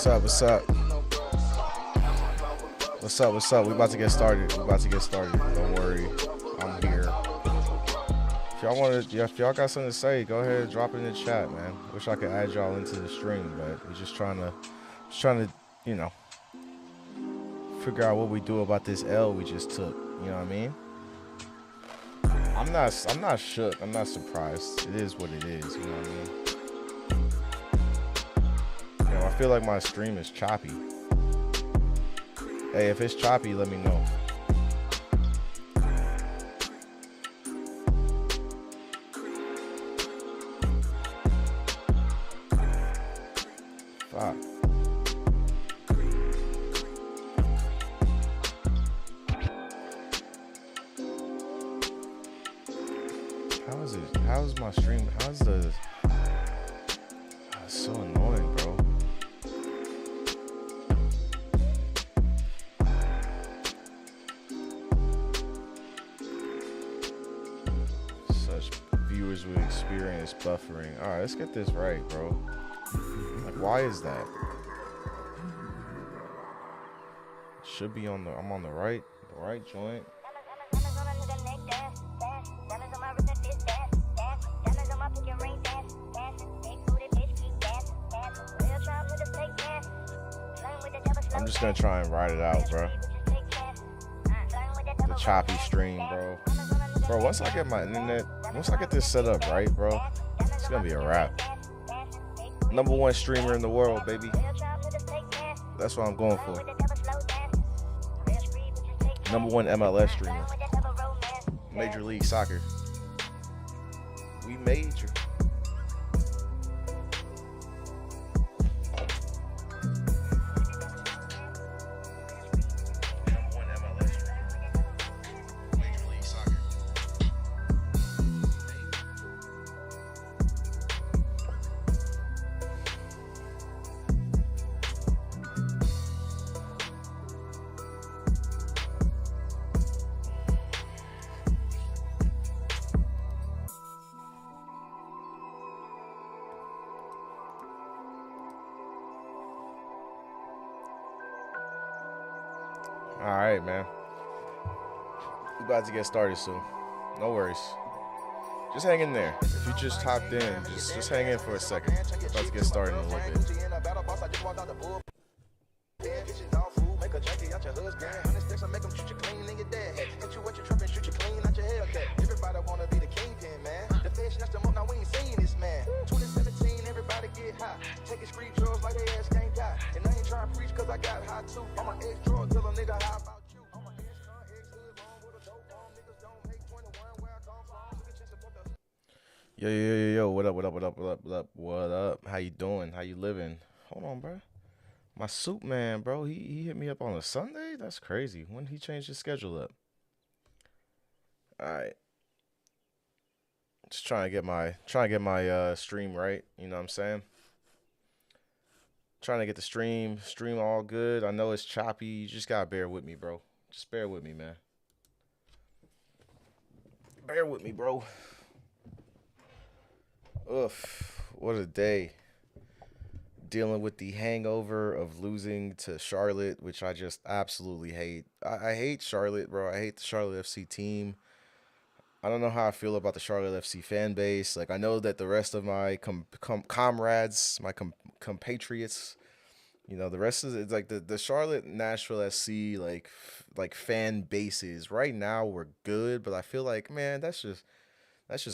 What's up? What's up? What's up? What's up? We about to get started. Don't worry, I'm here. If y'all got something to say, go ahead and drop it in the chat, man. Wish I could add y'all into the stream, but we're just trying to, you know, figure out what we do about this L we just took. You know what I mean? I'm not shook. I'm not surprised. It is what it is. You know what I mean? You know, I feel like my stream is choppy. Hey, if it's choppy, let me know. Fuck. How is my stream? How's the... It's so annoying, bro. Such viewers would experience buffering. All right, let's get this right, bro. Like, why is that? Should be on the... I'm on the right joint. just gonna try and ride it out, bro. The choppy stream, bro. Bro, once I get my internet, once I get this set up right, bro, it's gonna be a wrap. Number one streamer in the world, baby. That's what I'm going for. Number one MLS streamer. Major League Soccer. We major. Alright, man. We're about to get started soon. No worries. Just hang in there. If you just hopped in, just hang in for a second. We're about to get started in a little bit. Yo, what up? How you doing? How you living? Hold on, bro. My soup man, bro, he hit me up on a Sunday? That's crazy. When he changed his schedule up? Alright. Just trying to get my stream right, you know what I'm saying? Trying to get the stream all good. I know it's choppy. You just gotta bear with me, bro. Just bear with me, man. Bear with me, bro. Ugh, what a day. Dealing with the hangover of losing to Charlotte, which I just absolutely hate. I hate Charlotte, bro. I hate the Charlotte FC team. I don't know how I feel about the Charlotte FC fan base. Like, I know that the rest of my comrades, my compatriots, you know, the rest of it's like the Charlotte Nashville SC like fan bases right now we're good, but I feel like, man, that's just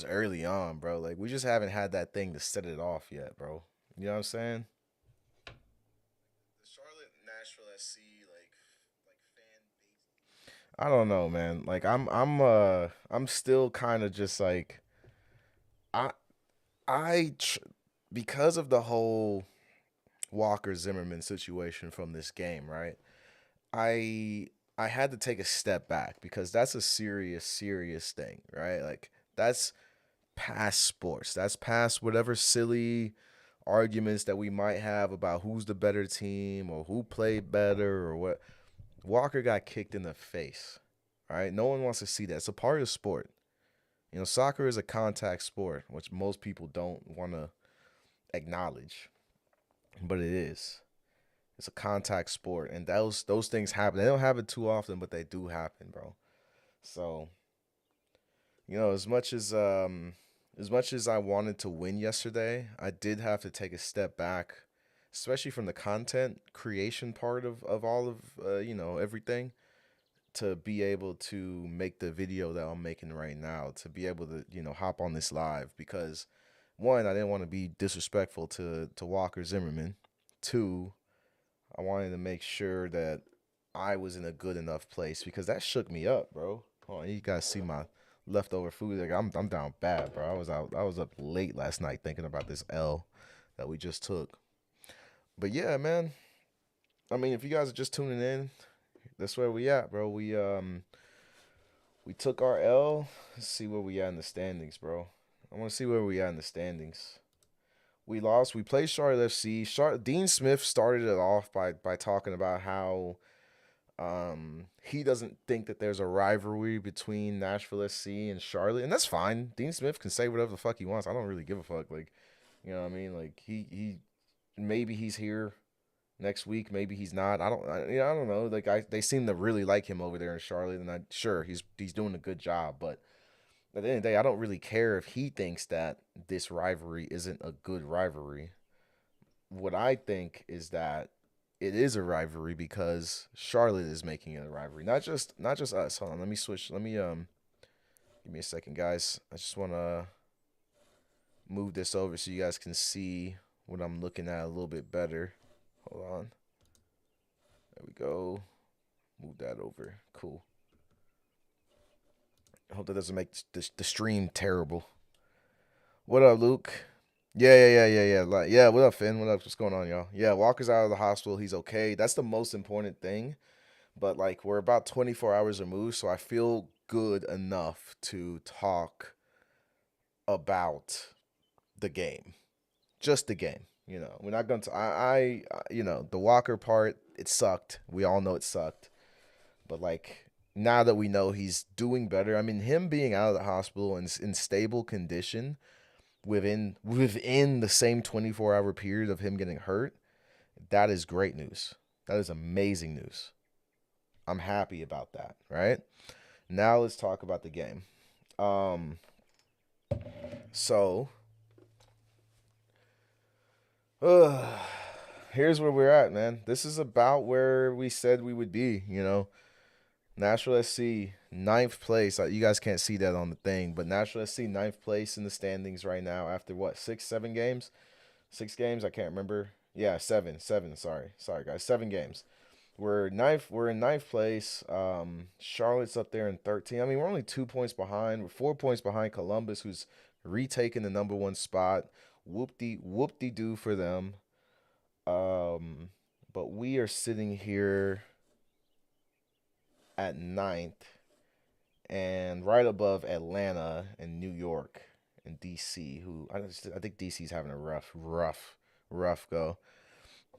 early on, bro. Like, we just haven't had that thing to set it off yet, bro. You know what I'm saying? The Charlotte Nashville SC like fan base. I don't know, man. Like, I'm still kind of just like I because of the whole Walker Zimmerman situation from this game, right? I had to take a step back because that's a serious thing, right? Like, that's past sports. That's past whatever silly arguments that we might have about who's the better team or who played better or what. Walker got kicked in the face. All right? No one wants to see that. It's a part of sport. You know, soccer is a contact sport, which most people don't want to acknowledge. But it is. It's a contact sport, and those things happen. They don't happen too often, but they do happen, bro. So, you know, as much as I wanted to win yesterday, I did have to take a step back, especially from the content creation part of all of you know, everything, to be able to make the video that I'm making right now, to be able to, you know, hop on this live because, one, I didn't want to be disrespectful to Walker Zimmerman. Two, I wanted to make sure that I was in a good enough place because that shook me up, bro. Oh, you guys see my leftover food. Like, I'm down bad, bro. I was up late last night thinking about this L that we just took. But yeah, man. I mean, if you guys are just tuning in, that's where we at, bro. We took our L. Let's see where we at in the standings, bro. I want to see where we at in the standings. We lost. We played Charlotte FC. Dean Smith started it off by talking about how he doesn't think that there's a rivalry between Nashville SC and Charlotte, and that's fine. Dean Smith can say whatever the fuck he wants. I don't really give a fuck. Like, you know what I mean? Like, he maybe he's here next week, maybe he's not. I don't know. Like, they seem to really like him over there in Charlotte, and sure he's doing a good job, but at the end of the day, I don't really care if he thinks that this rivalry isn't a good rivalry. What I think is that it is a rivalry because Charlotte is making it a rivalry. Not just us. Hold on, let me switch. Let me give me a second, guys. I just want to move this over so you guys can see what I'm looking at a little bit better. Hold on. There we go. Move that over. Cool. I hope that doesn't make the stream terrible. What up, Luke? Yeah. Yeah, what up, Finn? What up? What's going on, y'all? Yeah, Walker's out of the hospital. He's okay. That's the most important thing. But, like, we're about 24 hours removed, so I feel good enough to talk about the game. Just the game. You know, we're not going to. The Walker part, it sucked. We all know it sucked. But, like, now that we know he's doing better, I mean, him being out of the hospital and in stable condition within the same 24-hour period of him getting hurt, that is great news. That is amazing news. I'm happy about that, right? Now let's talk about the game. So here's where we're at, man. This is about where we said we would be, you know. Nashville SC, ninth place. You guys can't see that on the thing, but Nashville SC, ninth place in the standings right now after what, 7 games? 6 games? I can't remember. Yeah, seven. Sorry, guys. 7 games. We're in ninth place. Charlotte's up there in 13. I mean, we're only 2 points behind. We're 4 points behind Columbus, who's retaking the number 1 spot. Whoop-de-doo for them. But we are sitting here at 9th and right above Atlanta and New York and DC, who I think DC's having a rough go.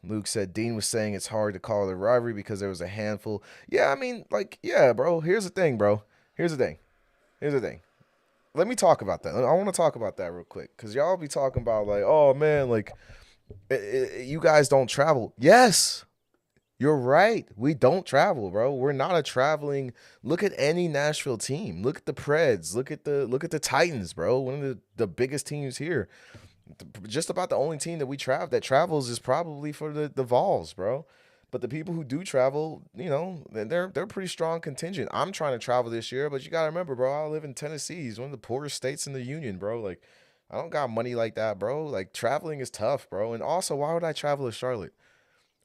Luke said Dean was saying it's hard to call it a rivalry because there was a handful. Yeah, I mean, like, yeah, bro. Here's the thing. Let me talk about that. I want to talk about that real quick because y'all be talking about, like, oh man, like, you guys don't travel. Yes, you're right. We don't travel, bro. We're not a traveling. Look at any Nashville team. Look at the Preds. Look at the Titans, bro. One of the biggest teams here. Just about the only team that that travels is probably for the Vols, bro. But the people who do travel, you know, they're pretty strong contingent. I'm trying to travel this year, but you gotta remember, bro, I live in Tennessee. It's one of the poorest states in the union, bro. Like, I don't got money like that, bro. Like, traveling is tough, bro. And also, why would I travel to Charlotte?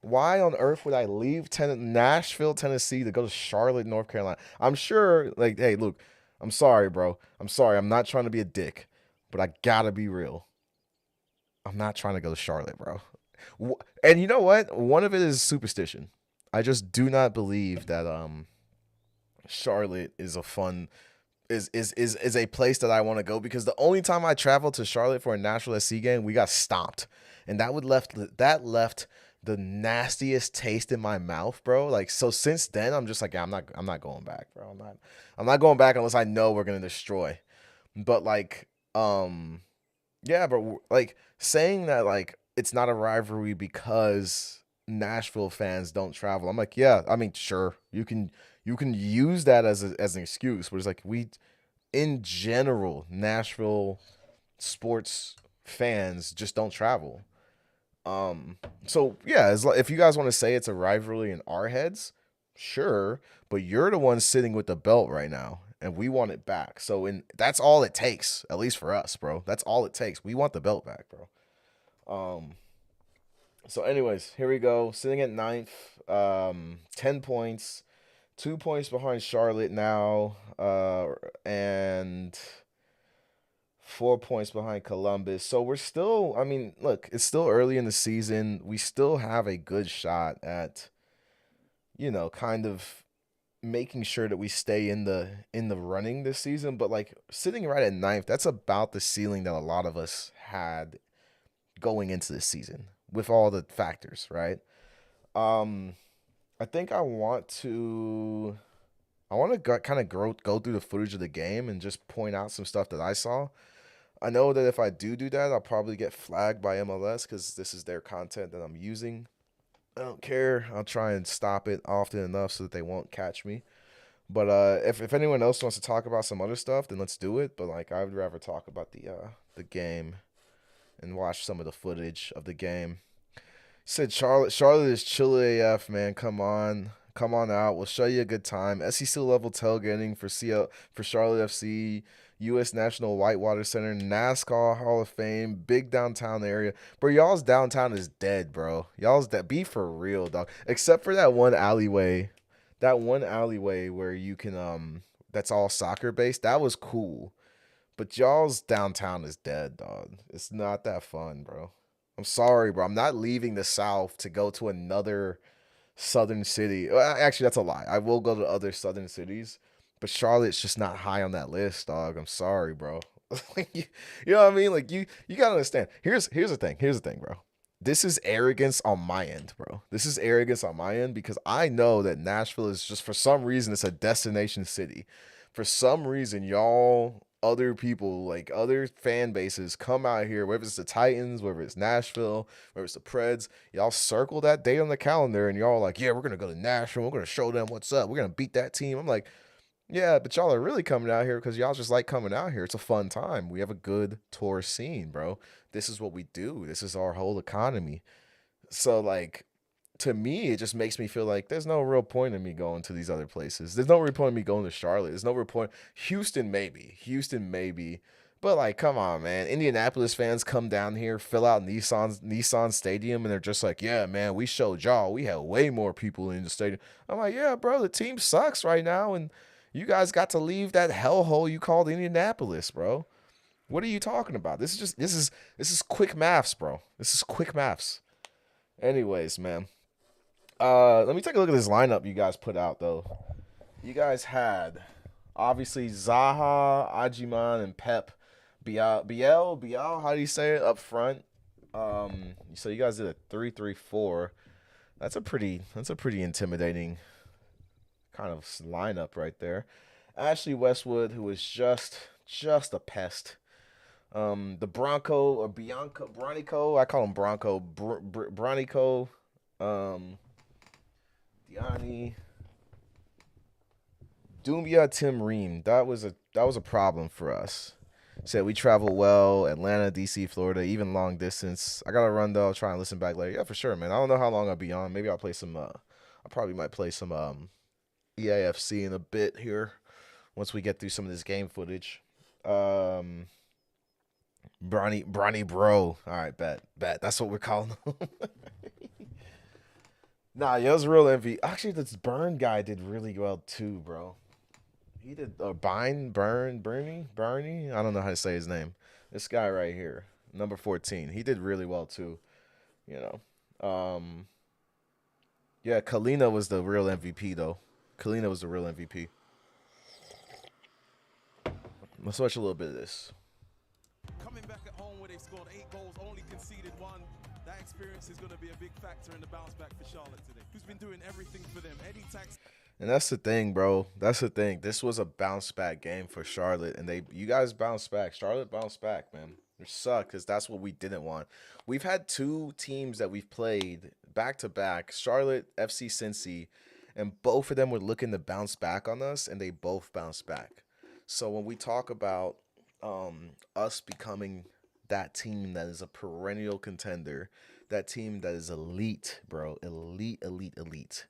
Why on earth would I leave Nashville, Tennessee to go to Charlotte, North Carolina? I'm sure, like, hey, look, I'm sorry, bro. I'm sorry. I'm not trying to be a dick, but I gotta be real. I'm not trying to go to Charlotte, bro. And you know what? One of it is superstition. I just do not believe that Charlotte is a fun is a place that I want to go, because the only time I traveled to Charlotte for a Nashville SC game, we got stomped. And that left the nastiest taste in my mouth, bro. Like, so since then I'm just like, yeah, I'm not going back, bro. I'm not going back unless I know we're going to destroy. But like yeah, but like saying that like it's not a rivalry because Nashville fans don't travel. I'm like, yeah, I mean, sure, you can use that as an excuse, but it's like, we in general, Nashville sports fans just don't travel. So yeah, if you guys want to say it's a rivalry in our heads, sure, but you're the one sitting with the belt right now, and we want it back. So that's all it takes, at least for us, bro. That's all it takes. We want the belt back, bro. So anyways, here we go. Sitting at 9th, 10 points, 2 points behind Charlotte now, and 4 points behind Columbus. So we're still, I mean, look, it's still early in the season. We still have a good shot at, you know, kind of making sure that we stay in the running this season. But like, sitting right at 9th, that's about the ceiling that a lot of us had going into this season with all the factors, right? I think I want to kind of go through the footage of the game and just point out some stuff that I saw. I know that if I do that, I'll probably get flagged by MLS because this is their content that I'm using. I don't care. I'll try and stop it often enough so that they won't catch me. But if anyone else wants to talk about some other stuff, then let's do it. But like, I would rather talk about the game and watch some of the footage of the game. Said Charlotte is chill AF, man. Come on out. We'll show you a good time. SEC level tailgating for Charlotte FC, U.S. National Whitewater Center, NASCAR Hall of Fame, big downtown area. Bro, y'all's downtown is dead, bro. Y'all's dead. Be for real, dog. Except for that one alleyway where you can that's all soccer based. That was cool. But y'all's downtown is dead, dog. It's not that fun, bro. I'm sorry, bro. I'm not leaving the South to go to another southern city. Well, actually, that's a lie. I will go to other southern cities, but Charlotte's just not high on that list, dog. I'm sorry, bro. You know what I mean? Like you gotta understand. Here's the thing. Here's the thing, bro. This is arrogance on my end, bro. This is arrogance on my end because I know that Nashville is just for some reason it's a destination city. For some reason, y'all other people, like other fan bases, come out here, whether it's the Titans, whether it's Nashville, whether it's the Preds, y'all circle that date on the calendar and y'all like, yeah, we're gonna go to Nashville, we're gonna show them what's up, we're gonna beat that team. I'm like, yeah, but y'all are really coming out here because y'all just like coming out here. It's a fun time. We have a good tour scene, bro. This is what we do. This is our whole economy. So like to me, it just makes me feel like there's no real point in me going to these other places. There's no real point in me going to Charlotte. There's no real point. Houston maybe. But like, come on, man. Indianapolis fans come down here, fill out Nissan Stadium, and they're just like, yeah, man, we showed y'all. We had way more people in the stadium. I'm like, yeah, bro, the team sucks right now, and you guys got to leave that hellhole you called Indianapolis, bro. What are you talking about? This is quick maths, bro. This is quick maths. Anyways, man. Let me take a look at this lineup you guys put out though. You guys had obviously Zaha, Ajiman, and Pep. Biel, how do you say it up front? So you guys did a 3-3-4. That's a pretty intimidating kind of lineup right there. Ashley Westwood, who is just a pest. The Bronco or Bronico, I call him Bronco, Bronico. Diani, Doumbia, Tim Ream. That was a problem for us. Said we travel well, Atlanta, DC, Florida, even long distance. I gotta run though. I'll try and listen back later. Yeah, for sure, man. I don't know how long I'll be on. Maybe I'll play some. I probably might play some EAFC in a bit here once we get through some of this game footage. Bronny Bro. All right, bet. That's what we're calling him. Nah, yeah, it was real envy. Actually, this Burn guy did really well too, bro. He did Bernie. I don't know how to say his name. This guy right here, number 14. He did really well too. You know, yeah, Kalina was the real MVP though. Kalina was the real MVP. Let's watch a little bit of this. Coming back at home where they scored 8 goals, only conceded 1. That experience is going to be a big factor in the bounce back for Charlotte today. Who's been doing everything for them? Eddie Tax. And that's the thing, bro. That's the thing. This was a bounce back game for Charlotte, and you guys bounced back. Charlotte bounced back, man. It sucked because that's what we didn't want. We've had 2 teams that we've played back to back, Charlotte, FC Cincy, and both of them were looking to bounce back on us, and they both bounced back. So when we talk about us becoming that team that is a perennial contender, that team that is elite, bro, elite.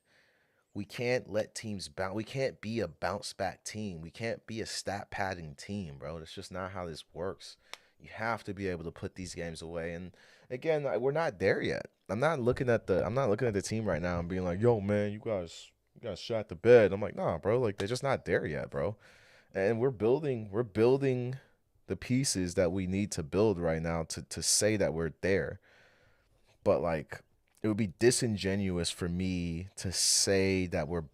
We can't let teams bounce. We can't be a bounce back team. We can't be a stat padding team, bro. That's just not how this works. You have to be able to put these games away. And again, we're not there yet. I'm not looking at the team right now and being like, yo, man, you guys shot the bed. I'm like, nah, bro. Like they're just not there yet, bro. And we're building the pieces that we need to build right now to say that we're there. But like, it would be disingenuous for me to say that we're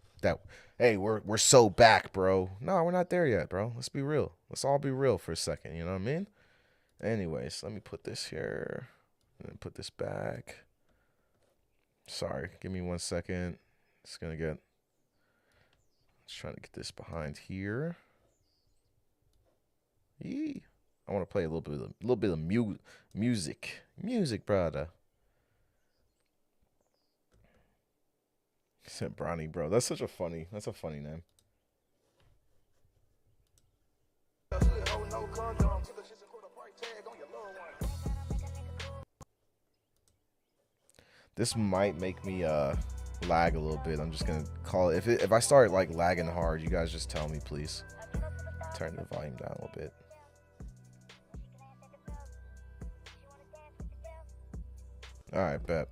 so back, bro. No, we're not there yet, bro. Let's be real. Let's all be real for a second. You know what I mean? Anyways, let me put this here and then put this back. Sorry, give me 1 second. Let's trying to get this behind here. Yee. I want to play a little bit of music, brother. Said Bronny, bro. That's a funny name. This might make me lag a little bit. I'm just gonna call it. If I start like lagging hard, you guys just tell me, please. Turn the volume down a little bit. All right, bet.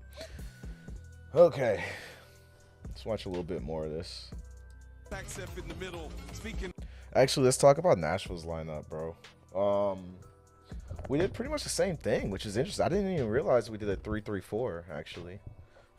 Okay, let's watch a little bit more of this. In the middle. Speaking. Actually, let's talk about Nashville's lineup, bro. We did pretty much the same thing, which is interesting. I didn't even realize we did a 3-3-4 actually.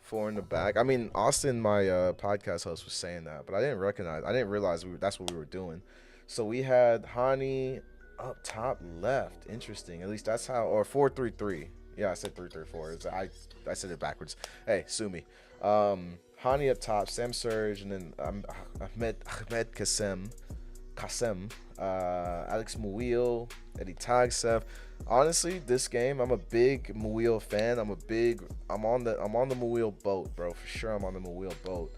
4 in the back. I mean, Austin, my podcast host, was saying that, but I didn't realize that's what we were doing. So we had Hani up top left. Interesting. At least that's how. Or 4-3-3. Yeah, I said 3-3-4. I said it backwards. Hey, sue me. Hani up top, Sam Surge, and then Ahmed Kassem, Alex Muil, Eddie Tagsev. Honestly, this game, I'm a big Muil fan. I'm on the Muil boat, bro. For sure, I'm on the Muil boat.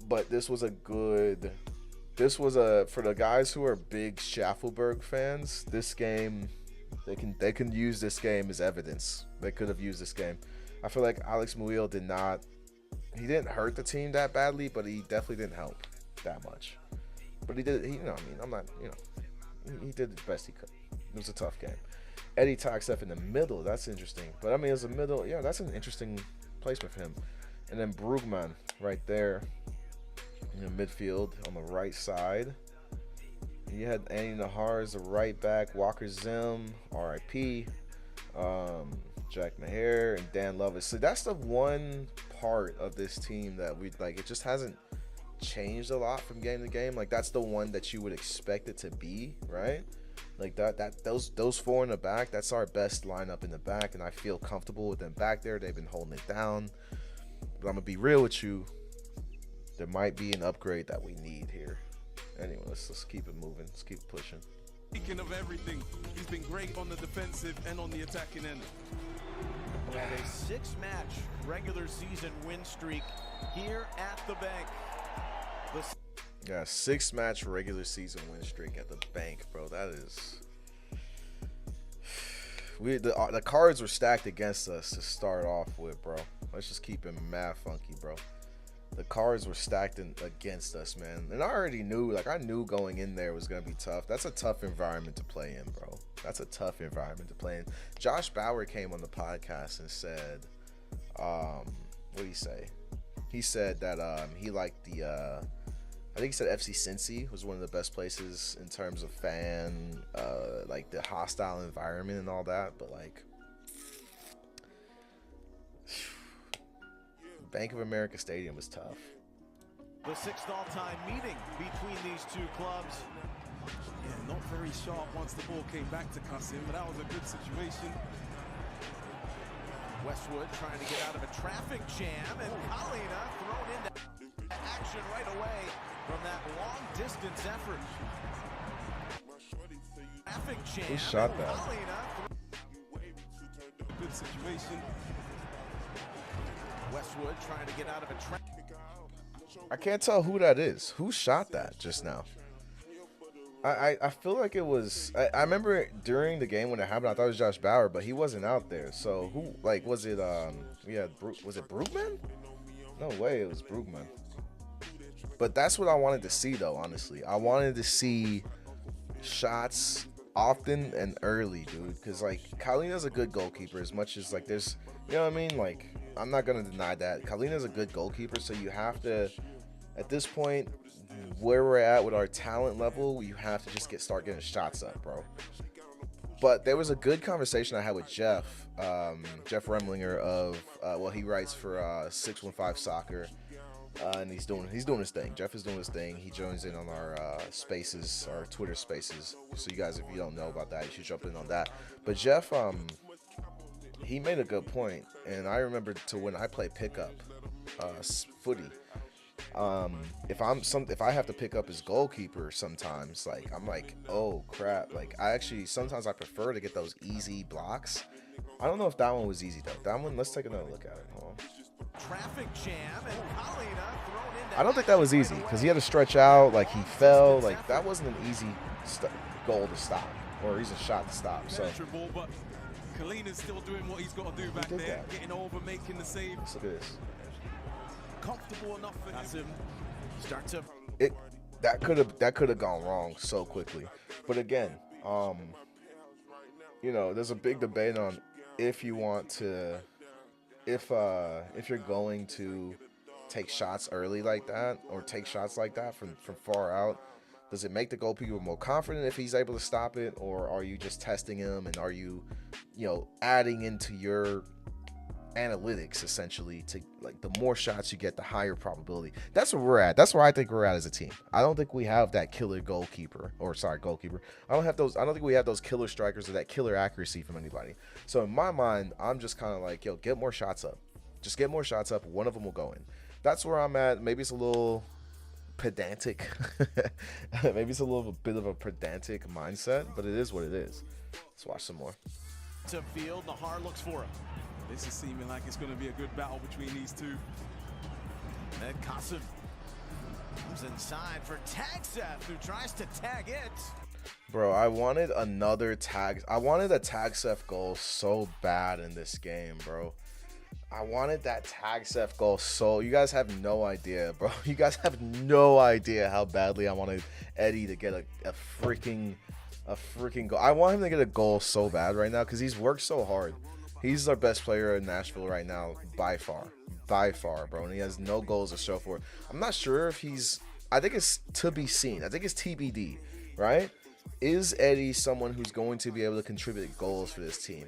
But this was for the guys who are big Schaffelberg fans. This game, they can use this game as evidence. They could have used this game. I feel like Alex Muil he didn't hurt the team that badly, but he definitely didn't help that much. But he did, he did the best he could. It was a tough game. Eddie Tagsev in the middle, that's interesting. But I mean, as a middle, yeah, that's an interesting placement for him. And then Brugman right there in the midfield on the right side. You had Andy Nahar as the right back, Walker Zim, RIP, Jack Maher, and Dan Lovis. So that's the one part of this team that we like. It just hasn't changed a lot from game to game. Like, that's the one that you would expect it to be, right? Like those 4 in the back, that's our best lineup in the back, and I feel comfortable with them back there. They've been holding it down. But I'm gonna be real with you. There might be an upgrade that we need here. Anyway, let's keep it moving. Let's keep pushing. Speaking of everything, he's been great on the defensive and on the attacking end. We have a 6-match regular season win streak here at the bank. Yeah, 6-match regular season win streak at the bank, bro. That is. The cards were stacked against us to start off with, bro. Let's just keep it mad funky, bro. The cards were stacked against us, man. And I already knew, I knew going in there was going to be tough. That's a tough environment to play in, bro. That's a tough environment to play in. Josh Bauer came on the podcast and said, what did he say? He said that he liked I think he said FC Cincy was one of the best places in terms of fan, like the hostile environment and all that. But Bank of America Stadium was tough. The 6th all-time meeting between these two clubs. Yeah, not very sharp once the ball came back to Kassim, but that was a good situation. Westwood trying to get out of a traffic jam, and Kalina thrown into action right away from that long-distance effort. Traffic jam. Who shot that? Good situation. Westwood trying to get out of a traffic. I can't tell who that is. Who shot that just now? I feel like it was. I remember during the game when it happened, I thought it was Josh Bauer, but he wasn't out there. So who? Was it? Was it Brugman? No way, it was Brugman. But that's what I wanted to see, though. Honestly, I wanted to see shots often and early, dude. Because Kalina's a good goalkeeper. As much as there's, you know what I mean? I'm not gonna deny that Kalina's a good goalkeeper. So you have to, at this point, where we're at with our talent level, you have to just start getting shots up, bro. But there was a good conversation I had with Jeff Remlinger of he writes for 615 Soccer, and he's doing his thing. Jeff is doing his thing. He joins in on our spaces, our Twitter spaces. So you guys, if you don't know about that, you should jump in on that. But Jeff, he made a good point, and I remember when I play pickup footy. If I have to pick up as goalkeeper sometimes, I'm like, oh crap. Sometimes I prefer to get those easy blocks. I don't know if that one was easy though. That one, let's take another look at it. Hold on. Traffic jam, and Kalina thrown into. I don't think that was easy because he had to stretch out, he fell. That wasn't an easy goal to stop or easy shot to stop. So Kalina's still doing what he's got to do back there, getting over, making the save. Look at this. Comfortable enough for him. Start to That could have gone wrong so quickly. But again, you know, there's a big debate on if you want to, if you're going to take shots early like that, or take shots like that from far out. Does it make the goalkeeper more confident if he's able to stop it, or are you just testing him, and are you, you know, adding into your analytics essentially to, like, the more shots you get, the higher probability? That's where we're at. That's where I think we're at as a team. I don't think we have that killer goalkeeper. I don't think we have those killer strikers or that killer accuracy from anybody. So in my mind, I'm just kind of like, yo, get more shots up. Just get more shots up. One of them will go in. That's where I'm at. Maybe it's a little pedantic. Maybe it's a little bit of a pedantic mindset, but it is what it is. Let's watch some more. to field. Nahar looks for him. This is seeming like it's going to be a good battle between these two. And Kasim comes inside for Tagseth, who tries to tag it. Bro, I wanted another tag. I wanted a Tagseth goal so bad in this game, bro. I wanted that Tagseth goal so. You guys have no idea, bro. You guys have no idea how badly I wanted Eddie to get a freaking goal. I want him to get a goal so bad right now because he's worked so hard. He's our best player in Nashville right now by far, bro. And he has no goals to show for it. I'm not sure if he's. I think it's to be seen. I think it's TBD, right? Is Eddie someone who's going to be able to contribute goals for this team?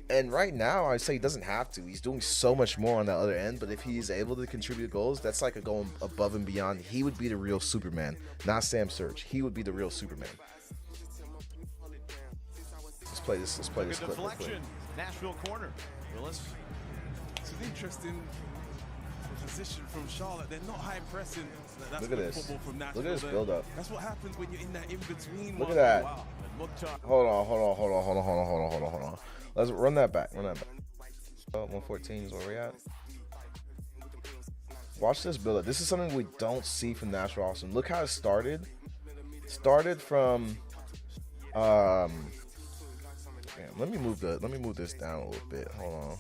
And right now, I say he doesn't have to. He's doing so much more on the other end. But if he is able to contribute goals, that's like a going above and beyond. He would be the real Superman, not Sam Surge. He would be the real Superman. Let's play this. Let's play this clip real quick. Nashville corner. Willis. It's an interesting position from Charlotte. They're not high pressing. That's Look at this. From Look at this build up. That's what happens when you're in that in between. Look at that. Wow. Hold on. Let's run that back. 114 is where we're at. Watch this build up. This is something we don't see from Nashville Austin. Look how it started. Started from man, let me move this down a little bit. Hold on.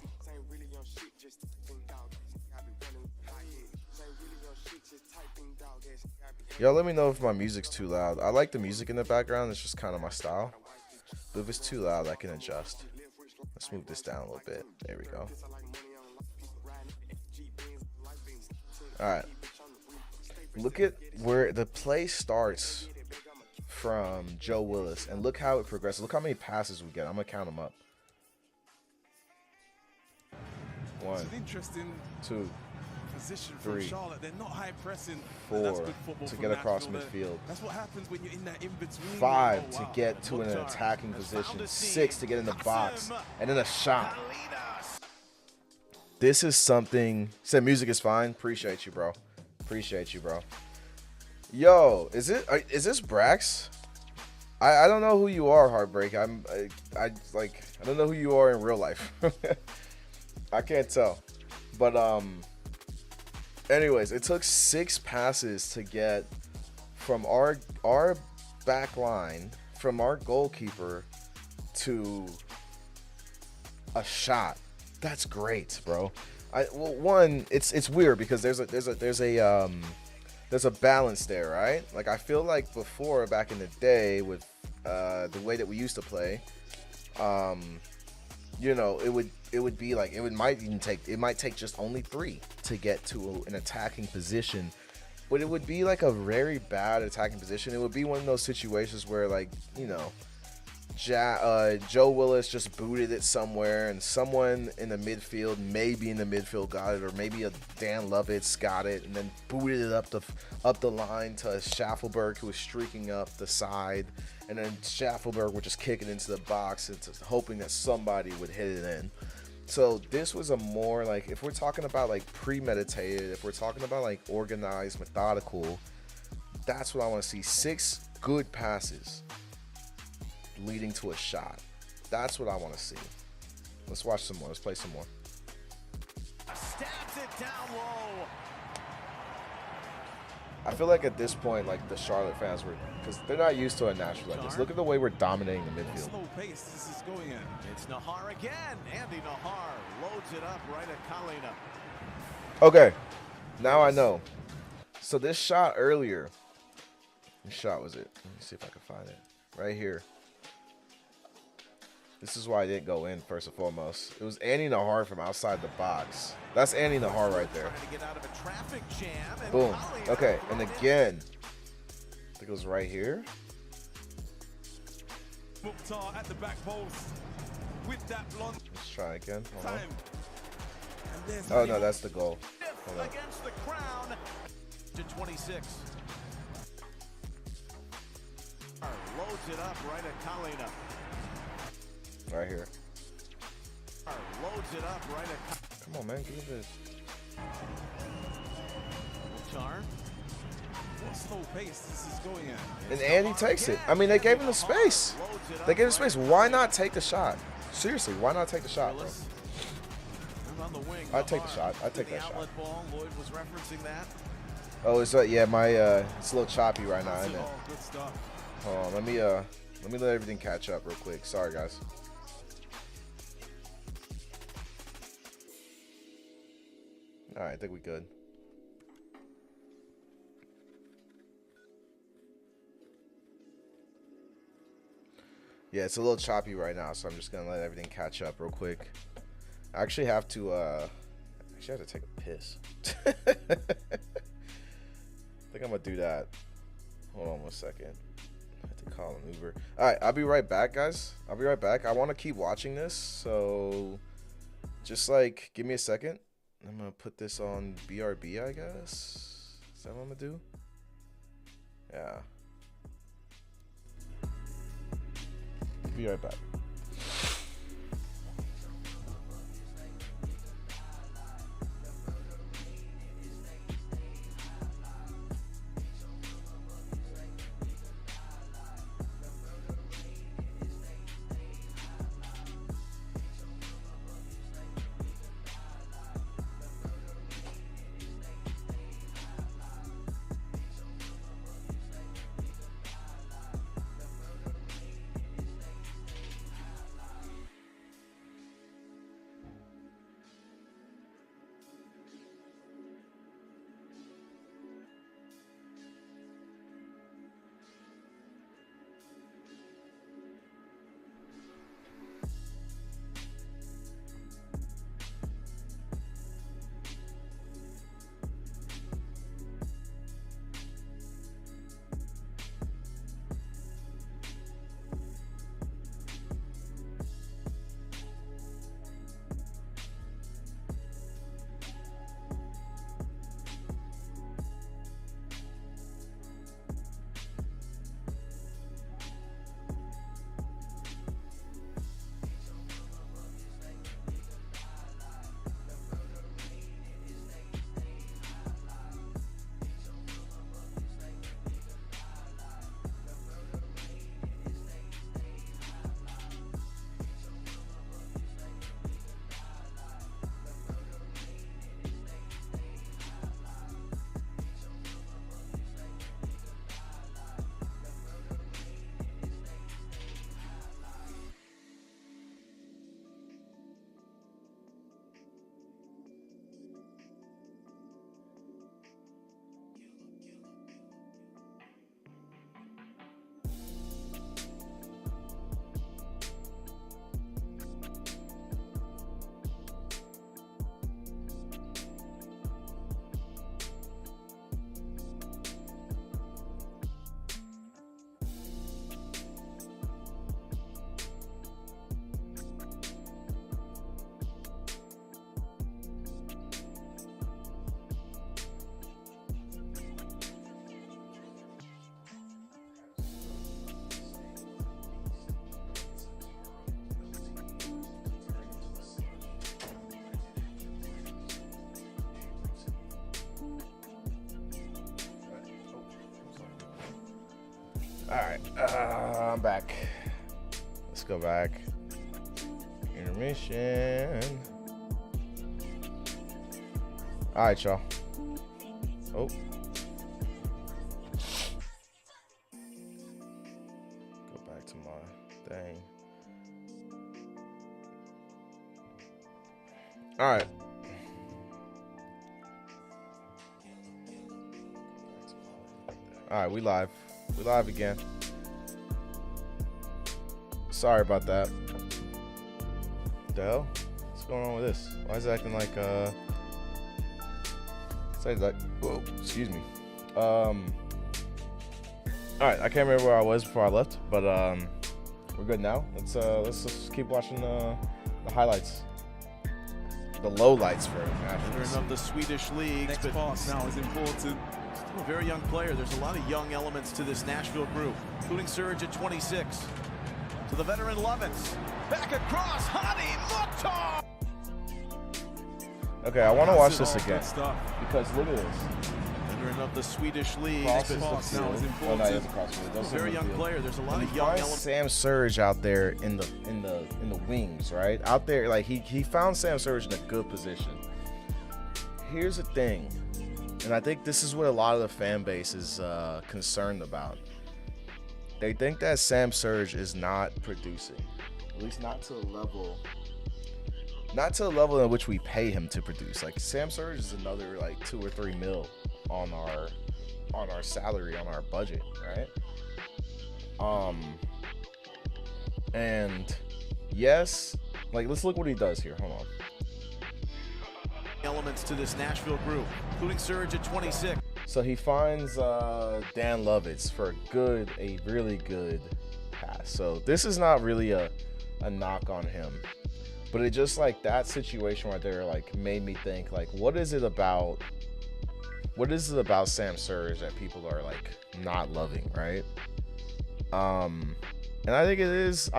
Y'all let me know if my music's too loud. I like the music in the background. It's just kind of my style. But if it's too loud, I can adjust. Let's move this down a little bit. There we go. All right. Look at where the play starts from Joe Willis, and look how it progresses. Look how many passes we get. I'm gonna count them up. 1, it's an interesting 2, position 3, from Charlotte. They're not high pressing. 4 to get across midfield. That's what happens when you're in that in between. 5 to get to an attacking position. 6 to get in the box, and then a shot. This is something. Said music is fine. Appreciate you, bro. Yo, is this Brax? I don't know who you are, Heartbreak. I don't know who you are in real life. I can't tell. But anyways, it took 6 passes to get from our back line, from our goalkeeper to a shot. That's great, bro. Well, one, it's weird because there's a balance there, right? Like, I feel like before, back in the day, with the way that we used to play, you know, it would be like it might take just only 3 to get to an attacking position, but it would be like a very bad attacking position. It would be one of those situations where, like, you know, Joe Willis just booted it somewhere, and someone in the midfield, maybe in the midfield, got it, or maybe a Dan Lovitz got it, and then booted it up the line to Schaffelberg, who was streaking up the side, and then Schaffelberg would just kick it into the box, and hoping that somebody would hit it in. So this was a more, like, if we're talking about like premeditated, if we're talking about like organized, methodical, that's what I want to see. 6 good passes leading to a shot. That's what I want to see. Let's watch some more. Let's play some more. Stabs it down low. I feel like at this point, like the Charlotte fans were, because they're not used to a Nashville like this. Look at the way we're dominating the midfield. Slow pace. This is going in. It's Nahar again. Andy Nahar loads it up right at Kalina. Okay, now I know. So this shot earlier, what shot was it? Let me see if I can find it. Right here. This is why I didn't go in, first and foremost. It was Andy Nahar from outside the box. That's Andy Nahar right there. Boom. Okay, and again, I think it was right here. Mukhtar at the back post with that blonde. Let's try again. Time. Oh no, that's the goal. Against the crown to 26. Loads it up right at Kalina. Right here. Loads it up right at. Come on, man, give me this. Mukhtar. What slow pace this is going in. And Andy takes it. I mean, they gave him the space. They gave him space. Why not take the shot? Seriously, why not take the shot, bro? I'd take the shot. I'd take that shot. Lloyd was referencing that. Oh, it's yeah, my it's a little choppy right now, isn't it? Good stuff. Hold on, let me let everything catch up real quick. Sorry, guys. All right, I think we good. Yeah, it's a little choppy right now, so I'm just gonna let everything catch up real quick. I actually have to take a piss. I think I'm gonna do that. Hold on 1 second. I have to call an Uber. All right, I'll be right back, guys. I'll be right back. I want to keep watching this, so just like give me a second. I'm gonna put this on BRB, I guess. Is that what I'm gonna do? Yeah. Be right back. All right, I'm back. Let's go back. Intermission. All right, y'all. Oh, All right. All right, we live. We live again. Sorry about that. What the hell? What's going on with this? Why is it acting like say like whoa, excuse me. All right, I can't remember where I was before I left, but we're good now. Let's just keep watching the highlights. The lowlights for Veteran of the Swedish leagues. Next pass now is important. Still a very young player. There's a lot of young elements to this Nashville group, including Surge at 26. To the veteran Lovitz. Back across, Hani Mukhtar! Okay, I want to watch this again because look at this. Veteran of the Swedish leagues. Crosses the pass now is field. important. Oh, no, he has a cross field. Doesn't Very hit the young field. player. There's a lot And of he young finds elements. Sam Surge out there in the wings, right? Out there, like he found Sam Surge in a good position. Here's the thing, and I think this is what a lot of the fan base is concerned about. They think that Sam Surge is not producing, at least not to the level in which we pay him to produce. Like Sam Surge is another like $2 or $3 mil on our salary, on our budget, right? And yes, like let's look what he does here. Hold on. Elements to this Nashville group, including Surge at 26. So he finds Dan Lovitz for a really good pass. So this is not really a knock on him, but it just like that situation right there like made me think like what is it about Sam Surge that people are like not loving, right? And I think it is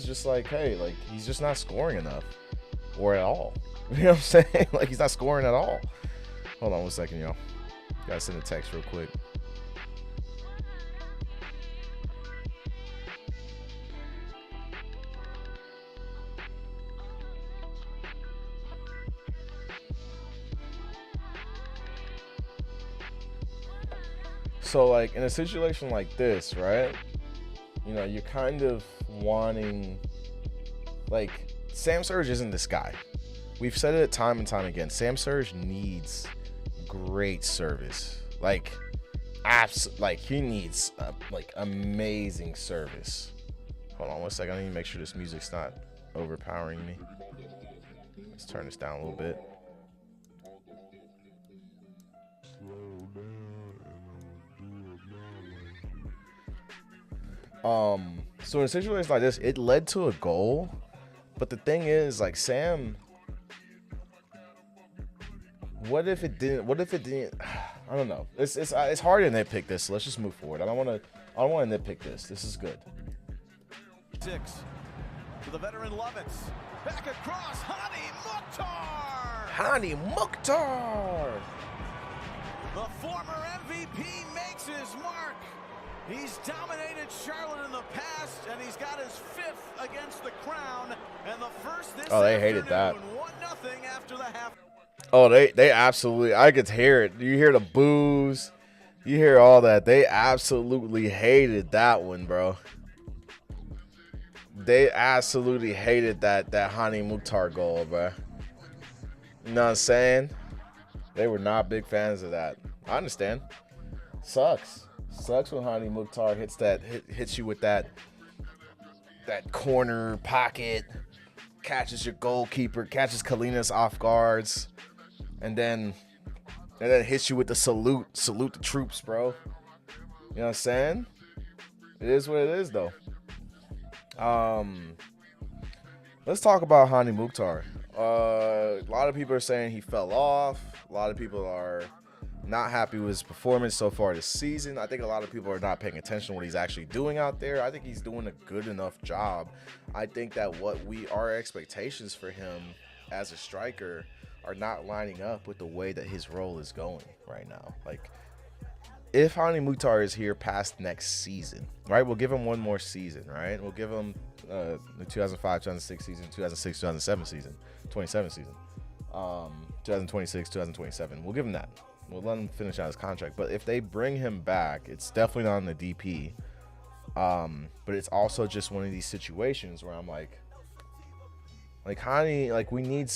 just like, hey, like he's just not scoring enough or at all. You know what I'm saying? Like he's not scoring at all. Hold on 1 second, y'all. Gotta send a text real quick. So like in a situation like this, right? You know, you're kind of wanting, like, Sam Surge isn't this guy. We've said it time and time again. Sam Surge needs great service. Like, he needs like amazing service. Hold on 1 second. I need to make sure this music's not overpowering me. Let's turn this down a little bit. So in a situation like this, it led to a goal, but the thing is, like, Sam, what if it didn't? I don't know. It's hard to nitpick this. So let's just move forward. I don't want to nitpick this. This is good. 6 to the veteran Lovitz. Back across, Hani Mukhtar! Hani Mukhtar! The former MVP makes his mark. He's dominated Charlotte in the past, and he's got his 5th against the Crown, and the first this they hated that. 1-0 after the half. Oh, they absolutely, I could hear it. You hear the boos. You hear all that. They absolutely hated that one, bro. They absolutely hated that Hani Mukhtar goal, bro. You know what I'm saying? They were not big fans of that. I understand. Sucks when Hani Mukhtar hits you with that corner pocket, catches your goalkeeper, catches Kalina's off guards, and then hits you with the salute the troops, bro. You know what I'm saying? It is what it is, though. Let's talk about Hani Mukhtar. A lot of people are saying he fell off. A lot of people are not happy with his performance so far this season. I think a lot of people are not paying attention to what he's actually doing out there. I think he's doing a good enough job. I think that our expectations for him as a striker are not lining up with the way that his role is going right now. Like, if Hani Mukhtar is here past next season, right, we'll give him one more season, right? We'll give him the 2005-2006 season, 2006-2007 season, 27 season, 2026-2027. We'll give him that. We'll let him finish out his contract. But if they bring him back, it's definitely not on the DP. But it's also just one of these situations where I'm like, Like Hani, like we need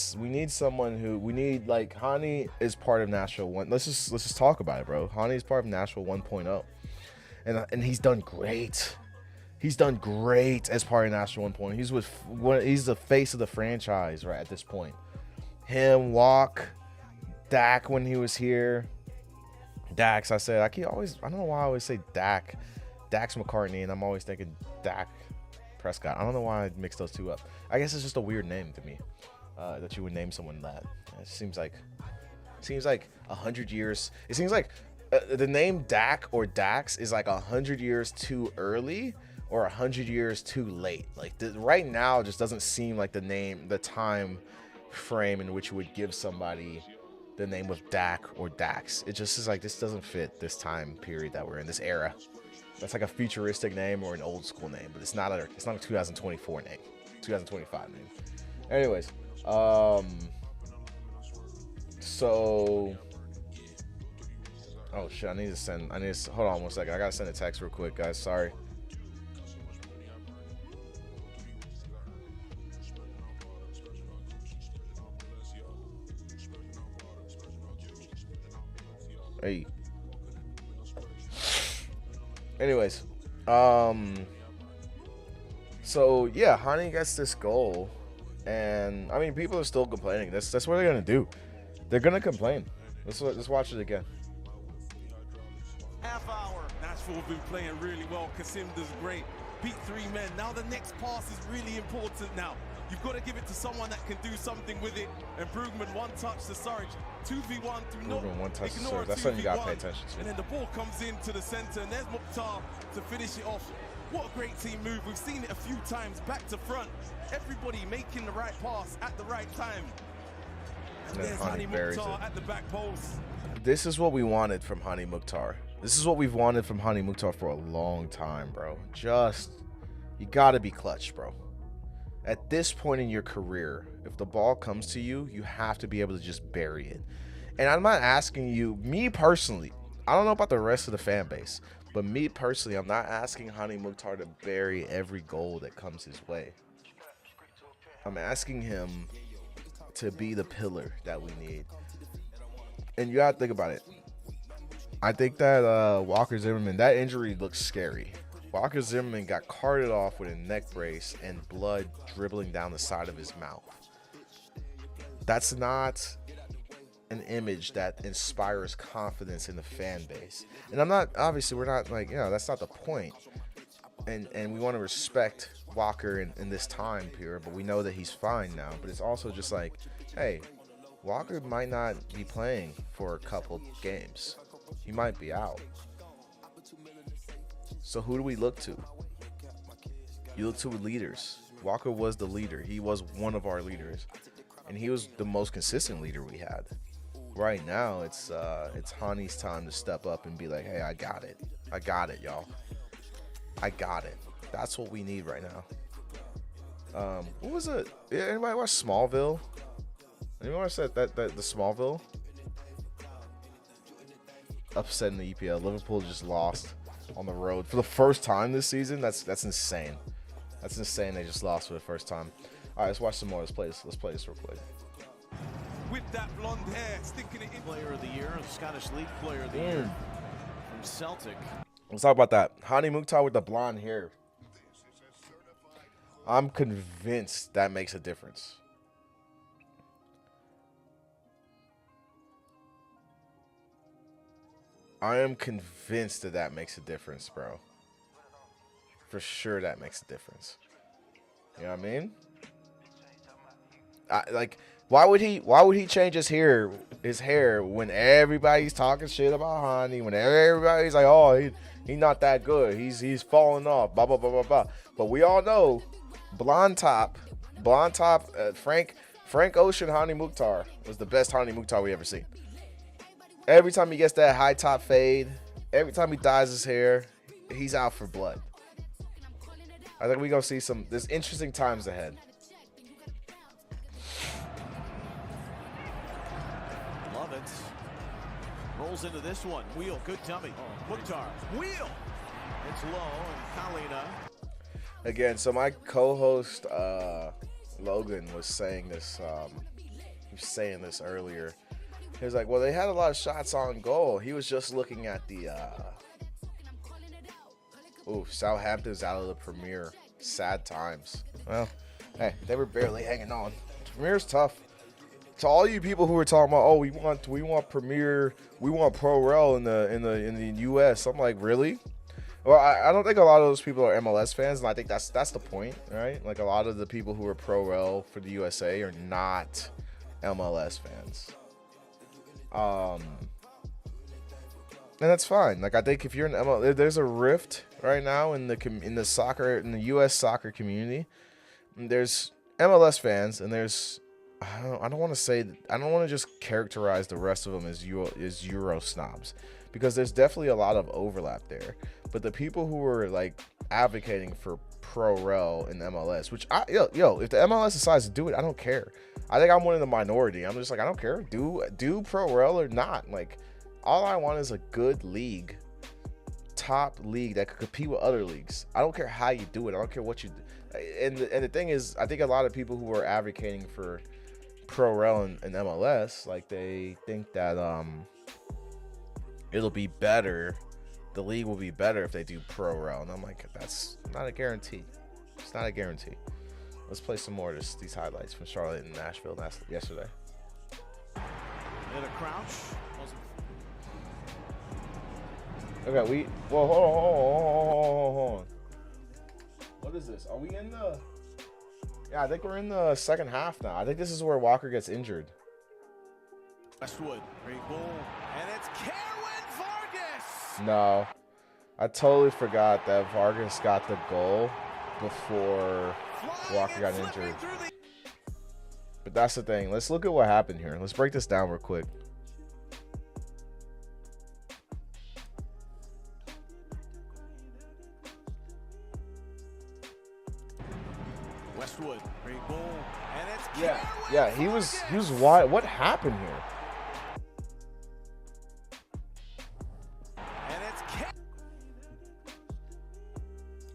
someone who like Hani is part of Nashville 1. Let's just talk about it, bro. Hani is part of Nashville 1.0. And he's done great. He's done great as part of Nashville 1.0. He's the face of the franchise right at this point. Him, Walk, Dak when he was here. Dax, I don't know why I always say Dak. Dax McCartney, and I'm always thinking Dak Prescott. I don't know why I mixed those two up. I guess it's just a weird name to me, that you would name someone that. It seems like 100 years. It seems like the name Dak or Dax is like 100 years too early or 100 years too late. Like right now, it just doesn't seem like the time frame in which you would give somebody the name of Dak or Dax. It just is like, this doesn't fit this time period that we're in, this era. That's like a futuristic name or an old school name, but it's not a 2024 name, 2025 name. Anyways, so, oh shit, hold on one second. I gotta send a text real quick, guys. Sorry. Hey. Anyways, so yeah, Hani gets this goal, and I mean, people are still complaining. That's what they're gonna do. They're gonna complain. Let's watch it again. Half hour. Nashville have been playing really well. Kasim does great. Beat 3 men. Now the next pass is really important now. You've got to give it to someone that can do something with it. And Brugman, one touch to Surridge. 2v1 to not ignore. That's something you got to pay attention to. And then the ball comes into the center, and there's Mukhtar to finish it off. What a great team move. We've seen it a few times, back to front. Everybody making the right pass at the right time. And there's Hani Mukhtar at the back post. This is what we wanted from Hani Mukhtar. This is what we've wanted from Hani Mukhtar for a long time, bro. You got to be clutch, bro. At this point in your career, if the ball comes to you, you have to be able to just bury it. And I'm not asking you, me personally, I don't know about the rest of the fan base, but me personally, I'm not asking Hani Mukhtar to bury every goal that comes his way. I'm asking him to be the pillar that we need. And you gotta think about it. I think that Walker Zimmerman, that injury looks scary. Walker Zimmerman got carted off with a neck brace and blood dribbling down the side of his mouth. That's not an image that inspires confidence in the fan base. And we're not like, that's not the point. And we want to respect Walker in this time period, but we know that he's fine now. But it's also just like, hey, Walker might not be playing for a couple games. He might be out. So who do we look to? You look to leaders. Walker was the leader. He was one of our leaders. And he was the most consistent leader we had. Right now, it's Hani's time to step up and be like, hey, I got it. I got it, y'all. I got it. That's what we need right now. What was it? Anybody watch Smallville? Anyone watch that the Smallville? Upsetting the EPL. Liverpool just lost on the road for the first time this season. That's insane. That's insane. They just lost for the first time. All right, let's watch some more. Let's play this real quick. With that blonde hair, sticking it in. Player of the year, Scottish League Player of the Year from Celtic. Let's talk about that. Hani Mukhtar with the blonde hair. I'm convinced that makes a difference. I am convinced that makes a difference, bro. For sure that makes a difference. You know what I mean? Why would he change his hair when everybody's talking shit about Hani, when everybody's like, oh, he's not that good. He's falling off, blah blah blah blah blah. But we all know blonde top, Frank Ocean Hani Mukhtar was the best Hani Mukhtar we ever seen. Every time he gets that high top fade, every time he dyes his hair, he's out for blood. I think we're going to see there's interesting times ahead. Love it. Rolls into this one. Wheel, good dummy. Mukhtar, wheel. It's low, and Kalina. Again, so my co-host Logan was saying this. He was saying this earlier. He was like, "Well, they had a lot of shots on goal." He was just looking at the. Southampton's out of the Premier. Sad times. Well, hey, they were barely hanging on. Premier's tough. To all you people who were talking about, oh, we want Premier, we want Pro Rel in the US. I'm like, really? Well, I don't think a lot of those people are MLS fans, and I think that's the point, right? Like, a lot of the people who are Pro Rel for the USA are not MLS fans. And that's fine. Like, I think if you're in MLS, there's a rift right now in the US soccer community. There's MLS fans, and there's I don't want to just characterize the rest of them as Euro snobs, because there's definitely a lot of overlap there. But the people who are like advocating for Pro Rel in MLS, which if the MLS decides to do it, I don't care. I think I'm one of the minority. I'm just like, I don't care. Do Pro Rel or not. Like, all I want is a good league, top league that could compete with other leagues. I don't care how you do it. I don't care what you do. And the thing is, I think a lot of people who are advocating for Pro Rel and MLS, like, they think that it'll be better, the league will be better if they do Pro Rel, and I'm like, that's not a guarantee. It's not a guarantee. Let's play some more of these highlights from Charlotte and Nashville yesterday. Hit a crouch. Okay, hold on. What is this? Are we in the? Yeah, I think we're in the second half now. I think this is where Walker gets injured. Westwood, great goal, and it's Kerwin Vargas. No, I totally forgot that Vargas got the goal before Walker got injured. But that's the thing. Let's look at what happened here. Let's break this down real quick. Westwood, great goal, and it's yeah. He was wide. What happened here? And it's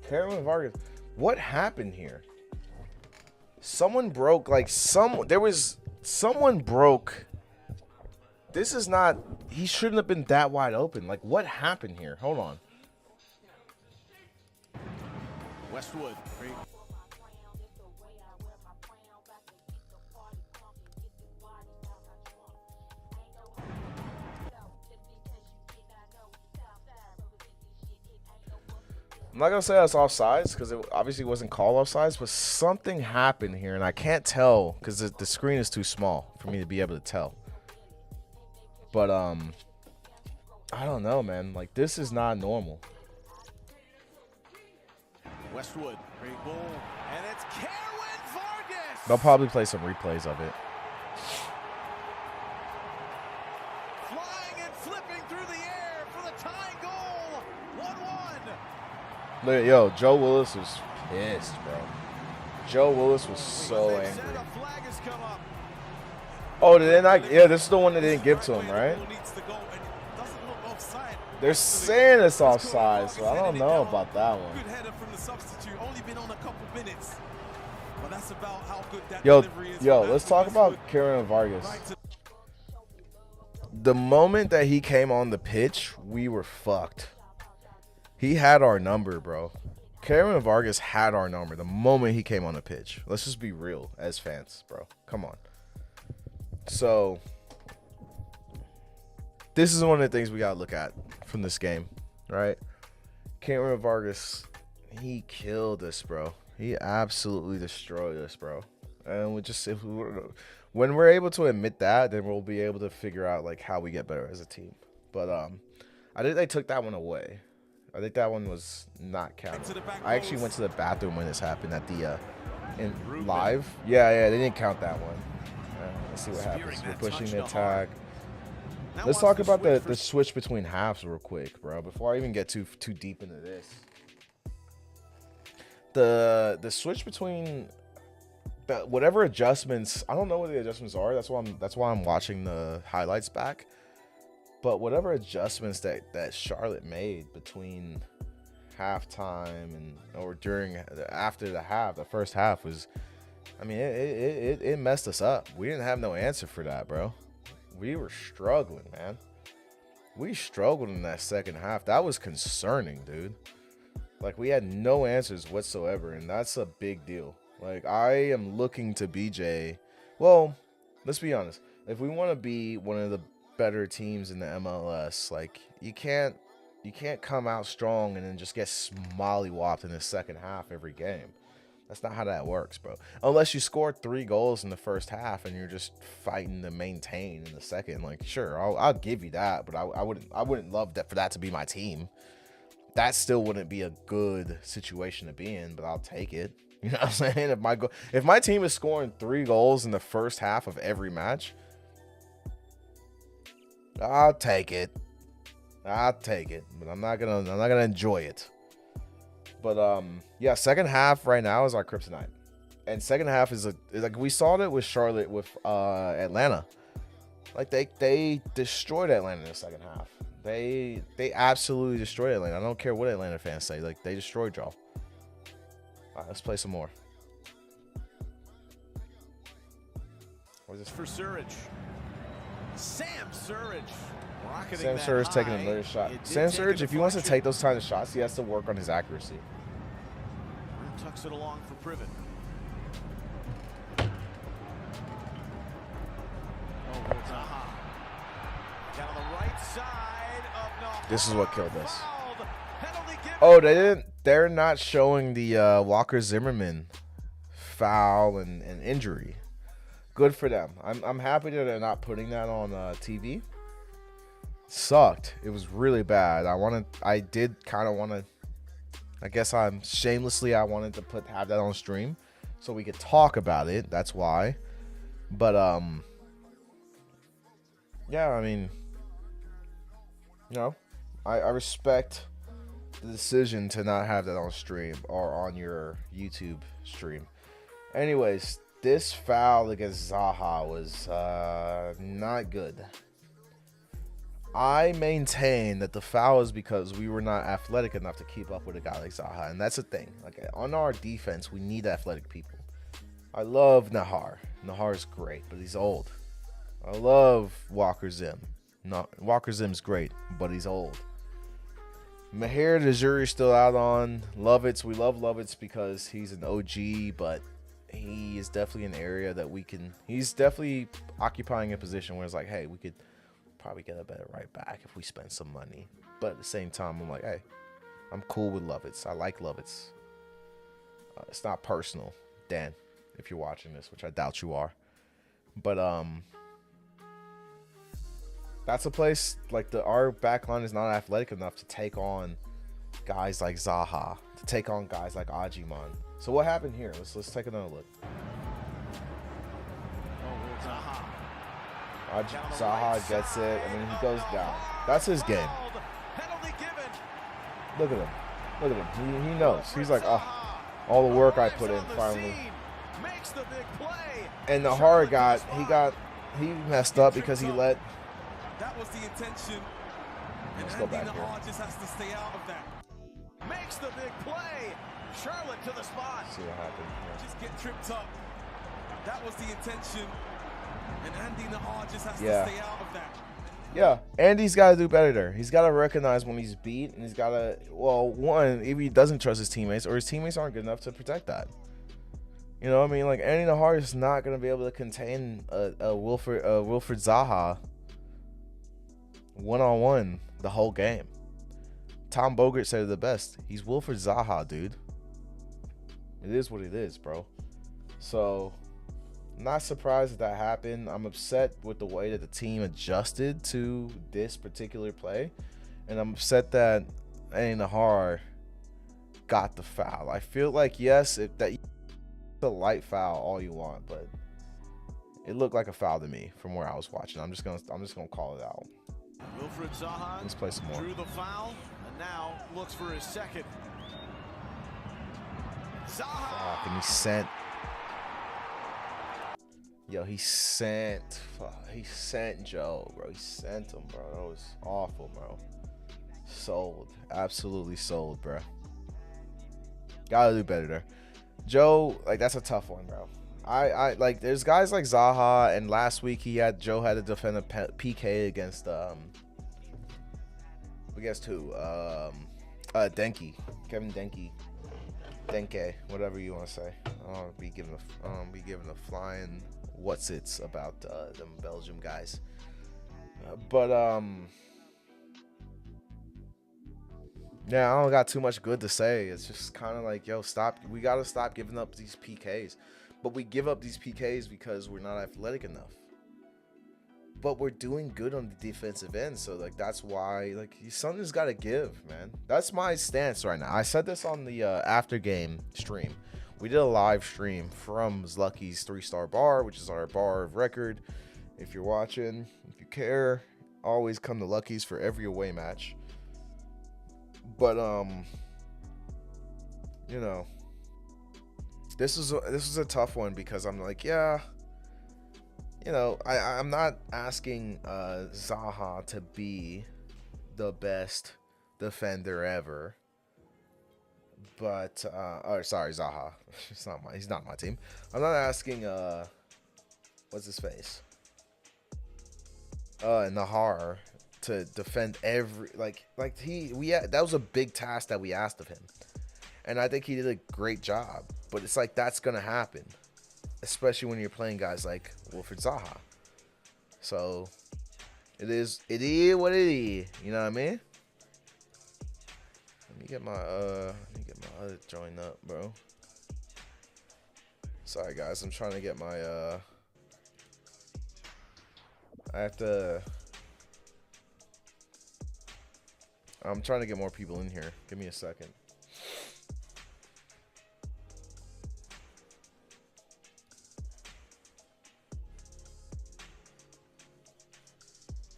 Kerwin Vargas. What happened here? Someone broke. Someone broke. This is not. He shouldn't have been that wide open. Like, what happened here? Hold on. Westwood, great. I'm not going to say that's offsides because it obviously wasn't called offsides, but something happened here, and I can't tell because the screen is too small for me to be able to tell. But, I don't know, man. Like, this is not normal. Westwood, great goal, and it's Kerwin Vargas. They'll probably play some replays of it. Flying and flipping through the air for the tying goal. 1-1. Look, yo, Joe Willis was pissed, bro. Joe Willis was so angry. Oh, did they not? Yeah, this is the one that didn't give to him, right? They're saying it's offside, so I don't know about that one. Yo, let's talk about Kerwin Vargas. The moment that he came on the pitch, we were fucked. He had our number, bro. Kerwin Vargas had our number the moment he came on the pitch. Let's just be real as fans, bro. Come on. So, this is one of the things we got to look at from this game, right? Kerwin Vargas, he killed us, bro. He absolutely destroyed us, bro. And when we're able to admit that, then we'll be able to figure out, like, how we get better as a team. But I think they took that one away. I think that one was not counted. I actually went to the bathroom when this happened at the live. Yeah, they didn't count that one. Let's see what happens. We're pushing the attack. Let's talk about the switch between halves real quick, bro. Before I even get too deep into this, the switch between whatever adjustments. I don't know what the adjustments are. That's why I'm watching the highlights back. But whatever adjustments that Charlotte made between halftime or after the half, the first half was I mean, it messed us up. We didn't have no answer for that, bro. We were struggling, man. We struggled in that second half. That was concerning, dude. Like, we had no answers whatsoever, and that's a big deal. Like, I am looking to BJ. Well, let's be honest. If we want to be one of the better teams in the MLS, like, you can't come out strong and then just get smollywopped in the second half every game. That's not how that works, bro. Unless you scored 3 goals in the first half and you're just fighting to maintain in the second. Like, sure, I'll give you that, but I wouldn't love that for that to be my team. That still wouldn't be a good situation to be in, but I'll take it. You know what I'm saying? If my team is scoring 3 goals in the first half of every match, I'll take it. I'll take it, but I'm not gonna enjoy it. But yeah, second half right now is our kryptonite, and second half is like we saw it with Charlotte with Atlanta. Like they destroyed Atlanta in the second half. They absolutely destroyed Atlanta. I don't care what Atlanta fans say. Like, they destroyed y'all. All right, let's play some more. What is this for Surridge? Sam Surridge. Sam Surridge taking another shot. Sam Surridge, if he wants to take those kind of shots, he has to work on his accuracy. Tucks it along for Privet. Zaha. Down the right side of Nahar. This is what killed us. Oh, they're not showing the Walker Zimmerman foul and injury. Good for them. I'm happy that they're not putting that on TV. Sucked. It was really bad. I did kind of want to. I guess I wanted to have that on stream so we could talk about it. That's why. But yeah, I mean, you know, I respect the decision to not have that on stream or on your YouTube stream. Anyways, this foul against Zaha was not good. I maintain that the foul is because we were not athletic enough to keep up with a guy like Zaha, and that's the thing. Like, on our defense, we need athletic people. I love Nahar. Nahar's great, but he's old. I love Walker Zim. Walker Zim's great, but he's old. Mahir, the jury's still out on. Lovitz, we love Lovitz because he's an OG, but he is definitely an area that he's definitely occupying a position where it's like, hey, we could probably get a better right back if we spend some money. But at the same time, I'm like, hey, I'm cool with Lovitz. I like Lovitz. It's not personal, Dan, if you're watching this, which I doubt you are. But that's a place like our back line is not athletic enough to take on guys like Zaha, to take on guys like Ajiman. So what happened here? Let's take another look. Zaha gets it, and then he goes down. That's his game. Look at him. Look at him. He knows. He's like, oh, all the work I put in finally. And the hard he messed up because he let. That was the intention. Let's go back here. Just has to stay out of that. Makes the big play. Charlotte to the spot. See what happens. Yeah. Just get tripped up. That was the intention. And Andy Nahar just has to stay out of that. Yeah, Andy's got to do better there. He's got to recognize when he's beat, and he's got to, well, one, if he doesn't trust his teammates, or his teammates aren't good enough to protect that. You know what I mean? Like, Andy Nahar is not going to be able to contain a Wilfred Zaha one-on-one the whole game. Tom Bogert said it the best. He's Wilfred Zaha, dude. It is what it is, bro. So, not surprised that happened. I'm upset with the way that the team adjusted to this particular play. And I'm upset that Andy Nahar got the foul. I feel like, yes, that a light foul all you want, but it looked like a foul to me from where I was watching. I'm just gonna call it out. Wilfred Zaha, let's play some more. Drew the foul and now looks for his second. Zaha, and he sent. Yo, he sent Joe, bro. He sent him, bro. That was awful, bro. Sold, absolutely sold, bro. Gotta do better there. Joe, like, that's a tough one, bro. I like there's guys like Zaha, and last week Joe had to defend a PK against who? Denke. Kevin Denke, whatever you want to say. I don't be giving a flying what's it's about them Belgium guys. But yeah, I don't got too much good to say. It's just kind of like, yo, stop. We got to stop giving up these PKs. But we give up these PKs because we're not athletic enough. But we're doing good on the defensive end. So, like, that's why, like, something's got to give, man. That's my stance right now. I said this on the after game stream. We did a live stream from Zlucky's 3-star bar, which is our bar of record. If you're watching, if you care, always come to Lucky's for every away match. But you know, this was a tough one because I'm like, yeah, you know, I'm not asking Zaha to be the best defender ever. But sorry, Zaha. He's not my team. I'm not asking what's his face? Nahar to defend every that was a big task that we asked of him. And I think he did a great job. But it's like that's gonna happen. Especially when you're playing guys like Wilfried Zaha. So it is what it is. You know what I mean? Let me get my other joint up, bro. Sorry guys, I'm trying to get my I'm trying to get more people in here. Give me a second.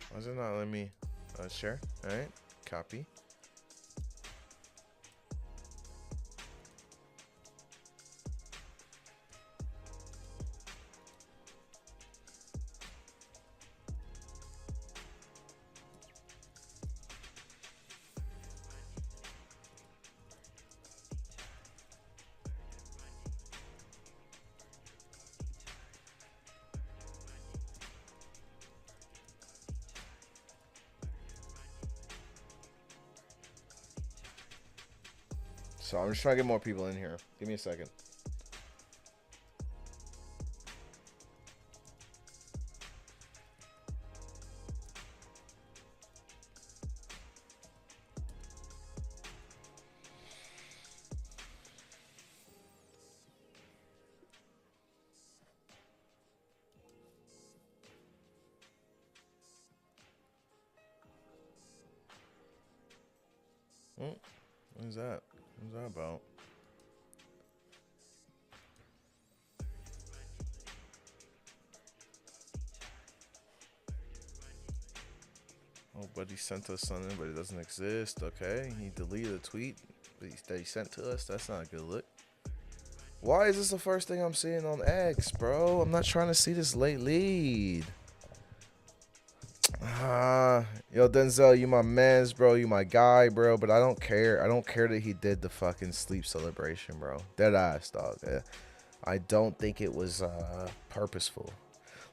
Why is it not letting me share? All right, copy. So I'm just trying to get more people in here. Give me a second. What is that? What's that about? Oh, buddy sent us something, but it doesn't exist. Okay, he deleted a tweet that he sent to us. That's not a good look. Why is this the first thing I'm seeing on X, bro? I'm not trying to see this late lead. Yo, Denzel, you my mans, bro. You my guy, bro. But I don't care. I don't care that he did the fucking sleep celebration, bro. Dead ass, dog. I don't think it was purposeful.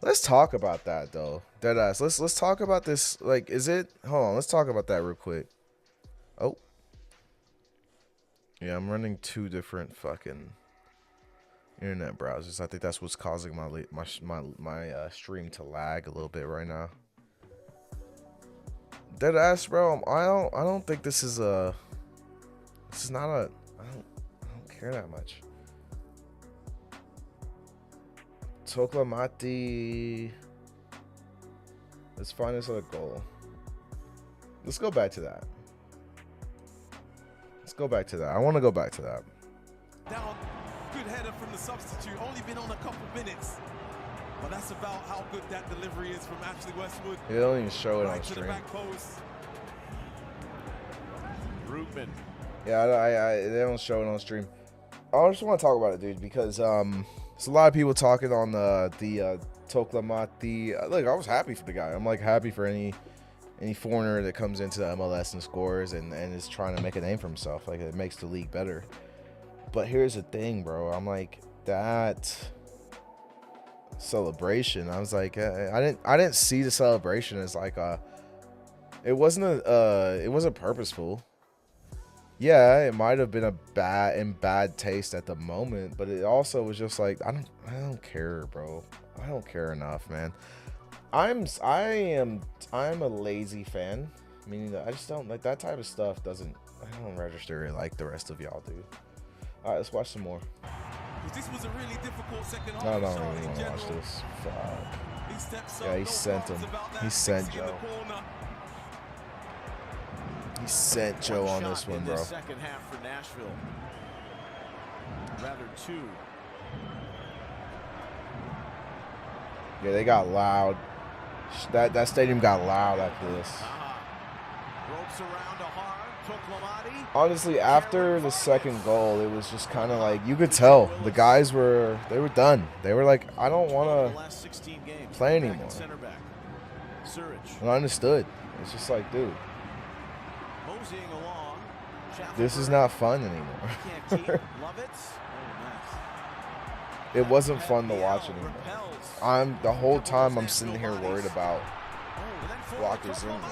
Let's talk about that, though. Dead ass. Let's talk about this. Like, is it? Hold on. Let's talk about that real quick. Oh. Yeah, I'm running 2 different fucking internet browsers. I think that's what's causing my stream to lag a little bit right now. Dead ass, bro. I don't think this is a. This is not a. I don't care that much. Toklamati. Let's find this other goal. Let's go back to that. Let's go back to that. I want to go back to that. Down, good header from the substitute. Only been on a couple minutes. But that's about how good that delivery is from Ashley Westwood. They don't even show it on To the stream. back post. Rubin. Yeah, they don't show it on stream. I just want to talk about it, dude, because there's a lot of people talking on the Toklamati. Look, I was happy for the guy. I'm like happy for any foreigner that comes into the MLS and scores and is trying to make a name for himself. Like, it makes the league better. But here's the thing, bro. I'm like, that celebration. I was like, I didn't see the celebration as like it wasn't purposeful. Yeah, it might have been in bad taste at the moment, but it also was just like I don't care, bro. I don't care enough, man. I'm a lazy fan, meaning that I just don't like that type of stuff. I don't register it like the rest of y'all do. All right, let's watch some more. This was a really difficult second half. No, I don't really want to watch this. Yeah, he sent him. He sent Joe. He sent Joe on this one, bro. Second half for Nashville. Rather two. Yeah, they got loud. That stadium got loud after this. Ropes around to Har. Honestly, after the second goal, it was just kind of like you could tell the guys were done. They were like, I don't want to play anymore. And I understood. It's just like, dude, this is not fun anymore. It wasn't fun to watch anymore. The whole time I'm sitting here worried about Walker Zimmerman.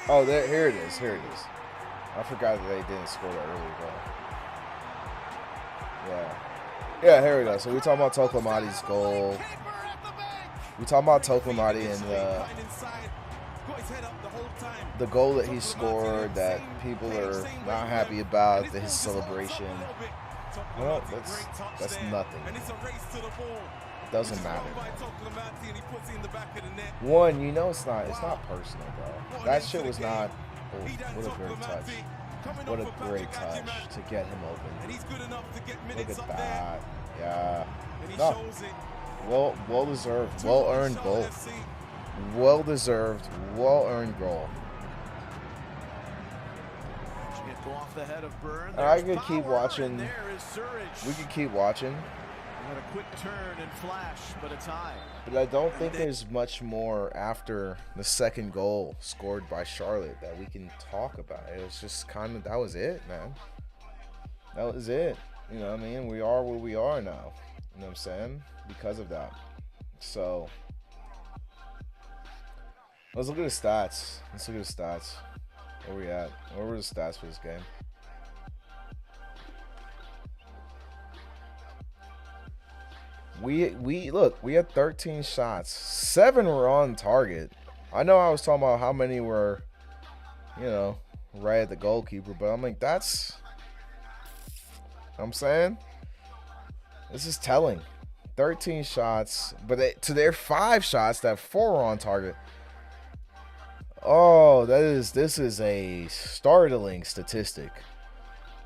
Oh, here it is. Here it is. I forgot that they didn't score that early goal. Yeah, here we go. So we talking about Toklamati's goal. We talking about Toklamati and the goal that he scored that people are not happy about, his celebration. Well, that's nothing. Doesn't matter. One, you know it's not personal, bro. That shit was not. Oh, what a great touch. What a great touch to get him open. Look at that. Yeah. No. Well deserved. Well earned goal. Well deserved. Well earned goal. I could keep watching. We could keep watching. Had a quick turn and flash, but a tie. But I don't think there's much more after the second goal scored by Charlotte that we can talk about. It was just kind of, that was it, man. That was it. You know what I mean? We are where we are now. You know what I'm saying? Because of that. So, let's look at the stats. Where we at? Where were the stats for this game? We had 13 shots. 7 were on target. I know I was talking about how many were, right at the goalkeeper, but I'm like, I'm saying, this is telling. 13 shots, but to their 5 shots, that 4 were on target. Oh, this is a startling statistic.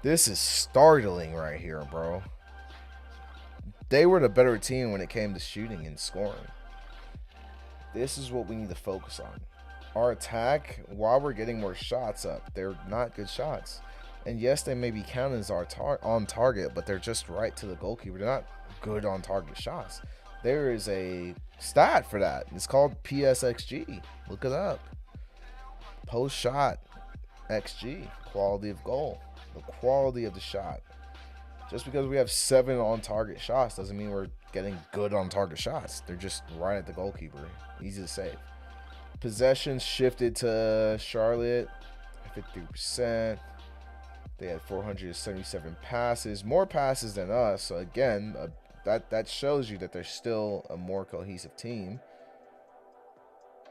This is startling right here, bro. They were the better team when it came to shooting and scoring. This is what we need to focus on. Our attack, while we're getting more shots up, they're not good shots. And yes, they may be counted as our on target, but they're just right to the goalkeeper. They're not good on target shots. There is a stat for that. It's called PSXG. Look it up. Post shot XG, quality of goal, the quality of the shot. Just because we have 7 on-target shots doesn't mean we're getting good on-target shots. They're just right at the goalkeeper. Easy to save. Possession shifted to Charlotte, 53%. They had 477 passes, more passes than us. So again, that shows you that they're still a more cohesive team.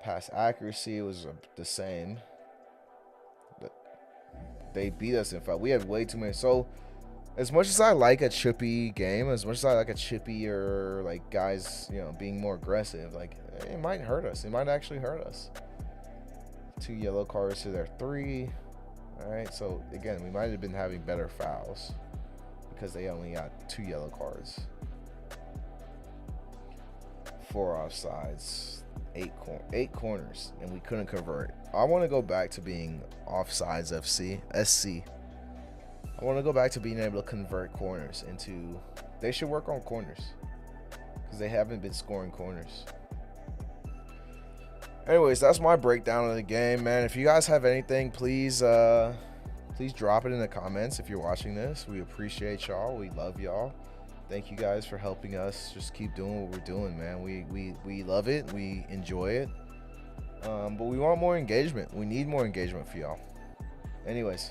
Pass accuracy was the same. But they beat us in fact. We had way too many. So as much as I like a chippy game, as much as I like a chippier, like guys, being more aggressive, like it might hurt us. It might actually hurt us. 2 yellow cards to their 3. All right, so again, we might have been having better fouls because they only got 2 yellow cards. 4 offsides, 8 corners, and we couldn't convert. I want to go back to being offsides SC. I want to go back to being able to convert corners into. They should work on corners because they haven't been scoring corners. Anyways, that's my breakdown of the game, man. If you guys have anything, please please drop it in the comments if you're watching this. We appreciate y'all. We love y'all. Thank you guys for helping us just keep doing what we're doing, man. We love it. We enjoy it. But we want more engagement. We need more engagement for y'all. Anyways,